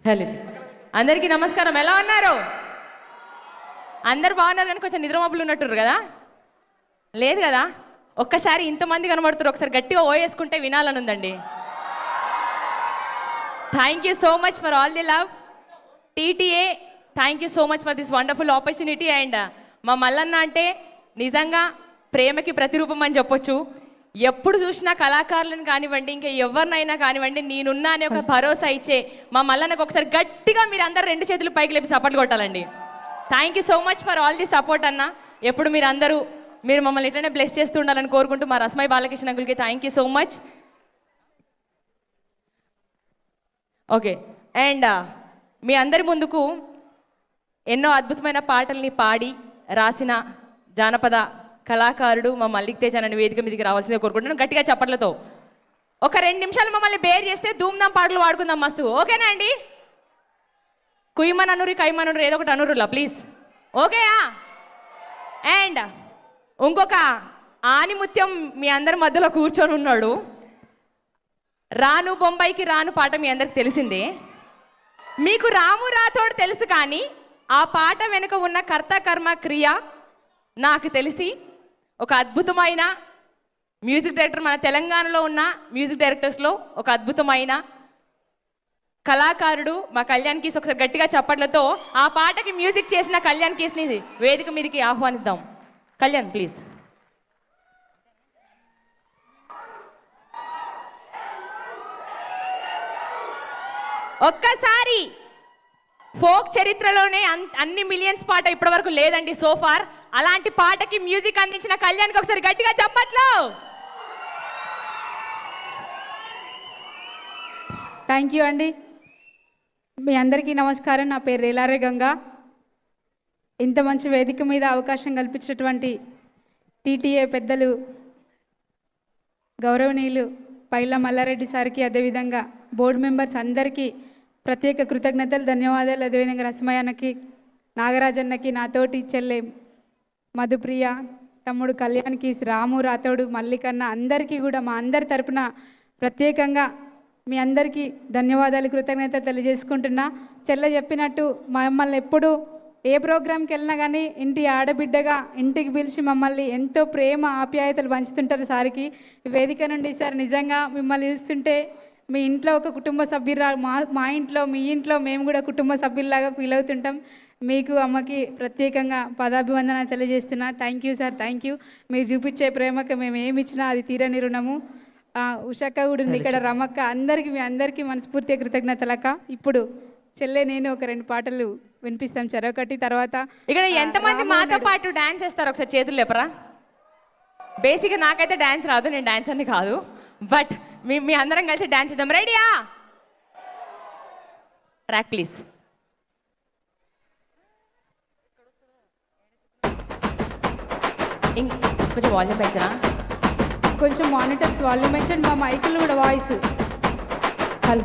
Hello అందరికీ నమస్కారం. ఎలా ఉన్నారు? అందరు బాగున్నారు కానీ కొంచెం నిద్రమబ్బులు ఉన్నట్టు కదా? లేదు కదా? ఒక్కసారి ఇంతమంది కనబడుతున్నారు, ఒకసారి గట్టిగా ఓయేసుకుంటే వినాలని ఉందండి. Thank you so much for all the love TTA. Thank you so much for this wonderful opportunity. And మా మల్లన్న అంటే నిజంగా ప్రేమకి ప్రతిరూపం అని చెప్పొచ్చు. ఎప్పుడు చూసినా కళాకారులను కానివ్వండి, ఇంకా ఎవరినైనా కానివ్వండి, నేనున్నా అనే ఒక భరోసా ఇచ్చే మా మల్లన్నకు ఒకసారి గట్టిగా మీరు అందరు 2 చేతులు పైకి లేపి సపోర్ట్ కొట్టాలండి. Thank you so much for all the support అన్న. ఎప్పుడు మీరు మమ్మల్ని ఇట్లనే బ్లెస్ చేస్తూ ఉండాలని కోరుకుంటూ మా రస్మై బాలకృష్ణ అంకుల్కి thank you so much. Okay, and మీ అందరి ముందుకు ఎన్నో అద్భుతమైన పాటల్ని పాడి రాసిన జానపద కళాకారుడు మా మల్లిక్ తేజ అనే వేదిక మీదకి రావాల్సిందే కోరుకుంటున్నాను. గట్టిగా చప్పట్లతో ఒక 2 నిమిషాలు మమ్మల్ని బేర్ చేస్తే ధూమ్ధాం పాటలు పాడుకుందాం మస్తు. ఓకేనా అండి? కుయ్యమని అనురి, కైమని అనురి, ఏదో ఒకటి అనురులా ప్లీజ్. ఓకేయా? అండ్ ఇంకొక ఆనిముత్యం మీ అందరి మధ్యలో కూర్చొని ఉన్నాడు. రాను బొంబాయికి రాను పాట మీ అందరికి తెలిసిందే. మీకు రాము రాథోడ్ తెలుసు, కానీ ఆ పాట వెనుక ఉన్న కర్త కర్మ క్రియ నాకు తెలిసి ఒక అద్భుతమైన మ్యూజిక్ డైరెక్టర్, మన తెలంగాణలో ఉన్న మ్యూజిక్ డైరెక్టర్స్లో ఒక అద్భుతమైన కళాకారుడు మా కళ్యాణ్ కీస్. ఒకసారి గట్టిగా చప్పట్లతో ఆ పాటకి మ్యూజిక్ చేసిన కళ్యాణ్ కీస్ని వేదిక మీదకి ఆహ్వానిద్దాం. కళ్యాణ్ ప్లీజ్. ఒక్కసారి ఫోక్ చరిత్రలోనే అన్ని మిలియన్స్ పాట ఇప్పటివరకు లేదండి సోఫార్. అలాంటి పాటకి మ్యూజిక్ అందించిన కళ్యాణ్కి ఒకసారి గట్టిగా చప్పట్లు. థ్యాంక్ యూ అండి. మీ అందరికీ నమస్కారం. నా పేరు రేలారే గంగా. ఇంత మంచి వేదిక మీద అవకాశం కల్పించినటువంటి టీటీఏ పెద్దలు గౌరవనీయులు పైల మల్లారెడ్డి సార్కి, అదేవిధంగా బోర్డు మెంబర్స్ అందరికీ ప్రత్యేక కృతజ్ఞతలు, ధన్యవాదాలు. అదేవిధంగా రస్మయ్యన్నకి, నాగరాజన్నకి, నాతోటి చెల్లె మధుప్రియ, తమ్ముడు కళ్యాణ్కి, రాము రాతోడు, మల్లికన్న అందరికీ కూడా మా అందరి తరపున ప్రత్యేకంగా మీ అందరికీ ధన్యవాదాలు, కృతజ్ఞతలు తెలియజేసుకుంటున్నా. చెల్లె చెప్పినట్టు మమ్మల్ని ఎప్పుడు ఏ ప్రోగ్రాంకి వెళ్ళినా కానీ ఇంటి ఆడబిడ్డగా ఇంటికి పిలిచి మమ్మల్ని ఎంతో ప్రేమ ఆప్యాయతలు పంచుతుంటారు సార్కి. వేదిక నుండి సార్ నిజంగా మిమ్మల్ని చూస్తుంటే మీ ఇంట్లో ఒక కుటుంబ సభ్యురా, మా ఇంట్లో మీ ఇంట్లో మేము కూడా కుటుంబ సభ్యుల్లాగా ఫీల్ అవుతుంటాం. మీకు అమ్మకి ప్రత్యేకంగా పదాభివందన తెలియజేస్తున్నా. Thank you sir, thank you. మీరు చూపించే ప్రేమకు మేము ఏమి ఇచ్చినా అది తీరని రుణము. ఉషక్క కూడా ఉంది ఇక్కడ, రమక్క, అందరికీ మీ అందరికీ మనస్ఫూర్తిగా కృతజ్ఞతలక్క. ఇప్పుడు చెల్లె నేను ఒక 2 పాటలు వినిపిస్తాం చెరొకటి. తర్వాత ఇక్కడ ఎంతమంది మాతో పాటు డాన్స్ చేస్తారు ఒకసారి చేతులు లేపరా? బేసిక్గా నాకైతే డాన్స్ రాదు, నేను డాన్స్ అని కాదు, బట్ మీ అందరం కలిసి డాన్స్ చేద్దాం. రెడీయా? Track please. కొంచెం వాల్యూమ్ పెంచరా? కొంచెం మానిటర్స్ వాల్యూమ్ పెంచండి, మా మైకులు కూడా voice. Hello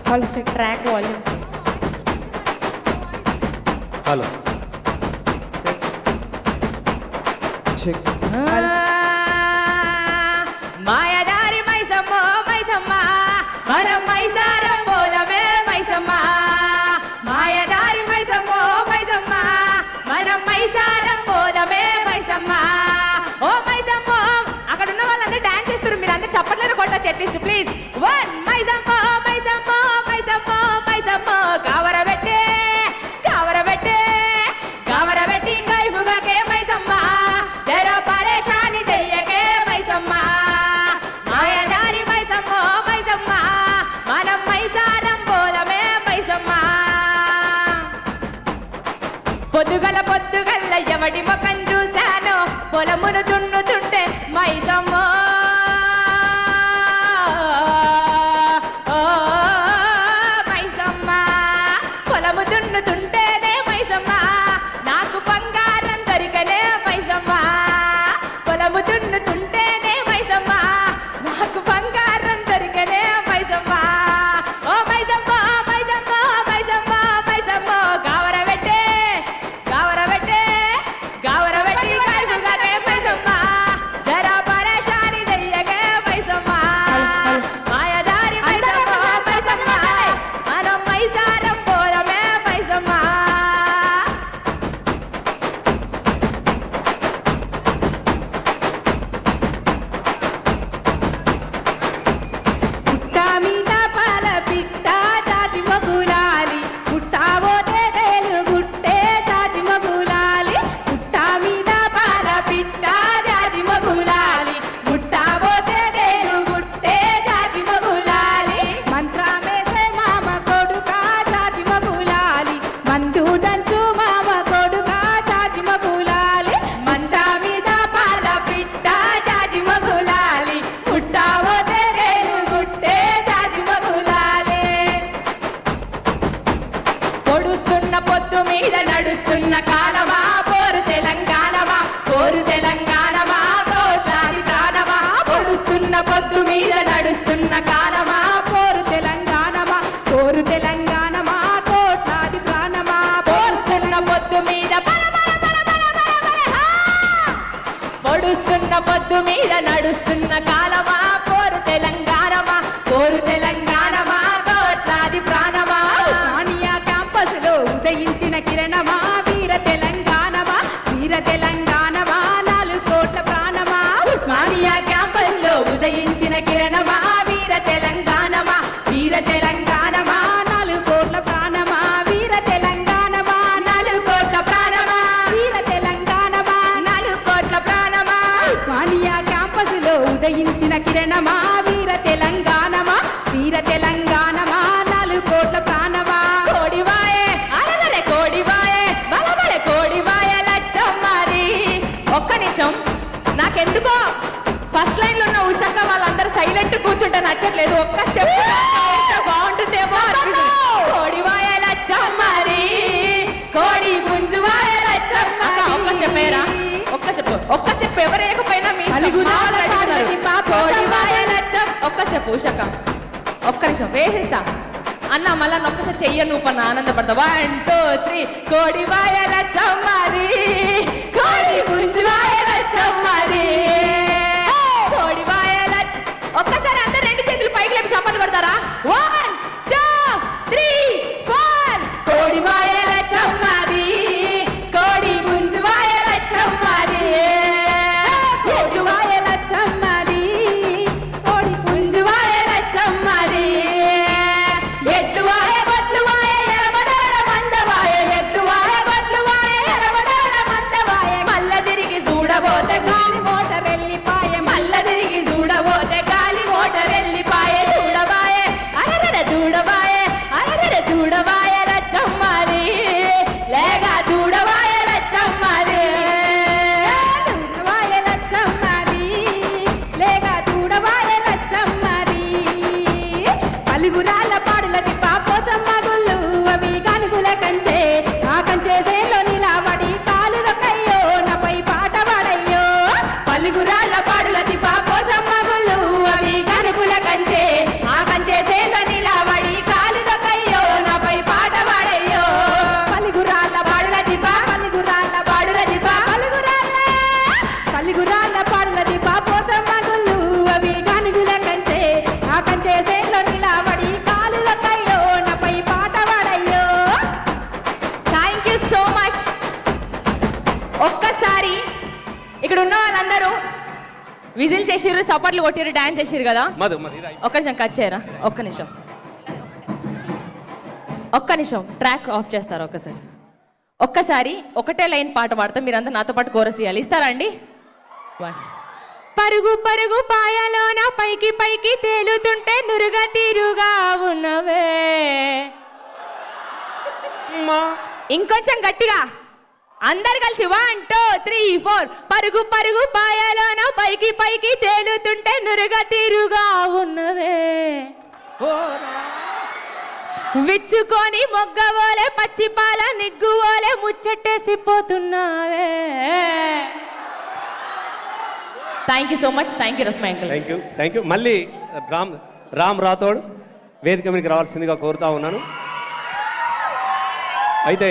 hello check. Track volume. Hello check. మాయదారి మైసమ్మ మైసమ్మ మనం మైసారం పోదమే మైసమ్మ. మాయదారి మైసమ్మ మైసమ్మ మనం మైసారం పోదమే మైసమ్మ. ఓ మైసమ్మ, అక్కడ ఉన్న వాళ్ళందరూ డాన్స్ చేస్తారు, మీరు అందరూ చప్పట్లను కొట్టచ్చు అట్లీస్ట్ ప్లీజ్. 1 మైసమ్మ మైసమ్మ మైసమ్మ మైసమ్మ కావరబెట్టే కావరబెట్టే కావరబెట్టి కైపుగాకే మైసమ్మ. జర పరేషాని చెయ్యకే మైసమ్మ. మాయదారి మైసమ్మ మైసమ్మ మనం మైసారం పోదమే మైసమ్మ. పొద్దుగల పొద్దుగల్ల ఎవడి ముఖం చూశాను, పొలమును దున్నుతుంటే మైసమ్మ. మీద నడుస్తున్న కాలమా పోరు తెలంగాణమా పోరు తెలంగాణమా కోట్లాది ప్రాణమా పోరుస్తున్న పొద్దు మీద బల బల బల బల బల బల హా! పొడుస్తున్న పొద్దు మీద నడుస్తున్న కాలమా పోరు తెలంగాణమా పోరు తెలంగాణమా కోట్లాది ప్రాణమా ఉస్మానియా క్యాంపస్ లో ఉదయించిన కిరణమా వీర తెలంగాణమా వీర తెలంగాణమా 4 కోట్ల ప్రాణమా ఉస్మానియా క్యాంపస్ లో ఉదయించిన కిరణమా వీర తెలంగాణమా వీర తెలంగాణమా 4 కోట్ల ప్రాణమా వీర తెలంగాణమా 4 కోట్ల ప్రాణమా వీర తెలంగాణమా 4 కోట్ల ప్రాణమా ఉస్మానియా క్యాంపస్ లో ఉదయించిన కిరణమా వీర తెలంగాణమా వీర తెలంగాణమా 4 కోట్ల ప్రాణమా కోడివాయే అరగలే కోడివాయే బలబలే కోడివాయే లచ్చమ్మారి ఒక్క నిమిషం నాకెందుకో ఫస్ట్ లైన్ లో ఉన్న ఉషక్క వాళ్ళందరూ సైలెంట్ కూర్చుంటే నచ్చట్లేదు ఒక్క స్టెప్ బాగుంటుందేమో అనిపిస్తుంది. కోడివాయే లచ్చమ్మారి కోడి పుంజువాయే లచ్చమ్మారి ఒక్క స్టెప్ వేయరా ఒక్క స్టెప్ ఎవరు వేయకపోయినా మీ నలుగురాల పార్వతి పాప కోడివాయే లచ్చం ఒక్క స్టెప్ ఉషక్క ఒక్క నిమిషం వేసేస్తా అన్న మళ్ళా ఒక్కసారి చెయ్య నువ్వు పన్న ఆనందపడతా 1 2 3 కోడి వాయల చమ్మారి కోడి పుంజు వాయల చమ్మారి కోడి వాయల ఒక్కసారి అందరు 2 చేతులు పైకి లేపి చప్పట్లు పడతారా 1 2 3 4 కోడి వాయల చమ్మారి కోడి పుంజు వాయల చమ్మారి కోడి వాయల చమ్మారి కోడి పుంజు వాయల చమ్మారి ఎద్దువాయ బొట్లువాయ ఎరమడల మందవాయ ఎద్దువాయ బొట్లువాయ ఎరమడల మందవాయ మల్ల తిరిగి చూడబోతే గాలి మోటార్ వెళ్ళిపాయ మల్ల తిరిగి చూడబోతే గాలి మోటార్ వెళ్ళిపాయ చూడబాయ అరగడ చూడబాయ అరగడ చూడబాయ రచ్చమ్మారి లేగా చూడబాయ రచ్చమ్మారి దూడవాయ లచ్చమ్మారి లేక దూడవాయ లచ్చమ్మారి పలుగురాల పాడులది పాపోచమ్మ గుళ్ళు అవి కనుగుల కంచే ఆ కంచే సేలో నిలబడి కాలు దొక్కయ్యో నాపై పాట పాడయ్యో పలుగురాల పాడులది పాపోచమ్మ గుళ్ళు అవి కనుకుల కంచే ఆ కంచే సేల నిలబడి కాలు దొక్కయ్యో నాపై పాట పాడయ్యో పలుగురాల పాడులది పలుగురాల పాడులది పలుగురాల పాడులది పాపోచమ్మ గుళ్ళు అవి కనుగుల కంచే ఆ కంచే సేలో నిలబడి కాలు దొక్కయ్యో నాపై పాట పాడయ్యో థ్యాంక్ యూ సో మచ్ ఒక్కసారి ఇక్కడ ఉన్న వాళ్ళందరూ విజిల్ చేసిర్రు సపట్లు కొట్టిర్రు డాన్స్ చేసిర్రు కదా మధు మధు ఇది ఒక్క నిమిషం కట్ చేయరా ఒక్క నిమిషం ట్రాక్ ఆఫ్ చేస్తారు ఒక్కసారి ఒకటే లైన్ పాట పాడతాం మీరంతా నాతో పాటు కోరస్ ఇవ్వాలి ఇస్తారా అండి పరుగు పరుగు పాయలోన పైకి పైకి తేలుతుంటే నురుగా తీరుగా ఉన్నవే అమ్మా. ఇంకొంచెం గట్టిగా అందరు కలిసి 1 2 3 4 పరుగు పరుగు పాయలోన పైకి పైకి తేలుతుంటే నురుగా తీరుగా ఉన్నవే ఓ. విచ్చుకొని మొగ్గవోలే పచ్చిపాల నిగ్గువోలే ముచ్చట్టేసిపోతున్నావే thank you so much thank you Rasma uncle thank you మళ్ళీ రామ్ రాథోడ్ వేదిక మీదకి రావాల్సిందిగా కోరుతా ఉన్నాను. అయితే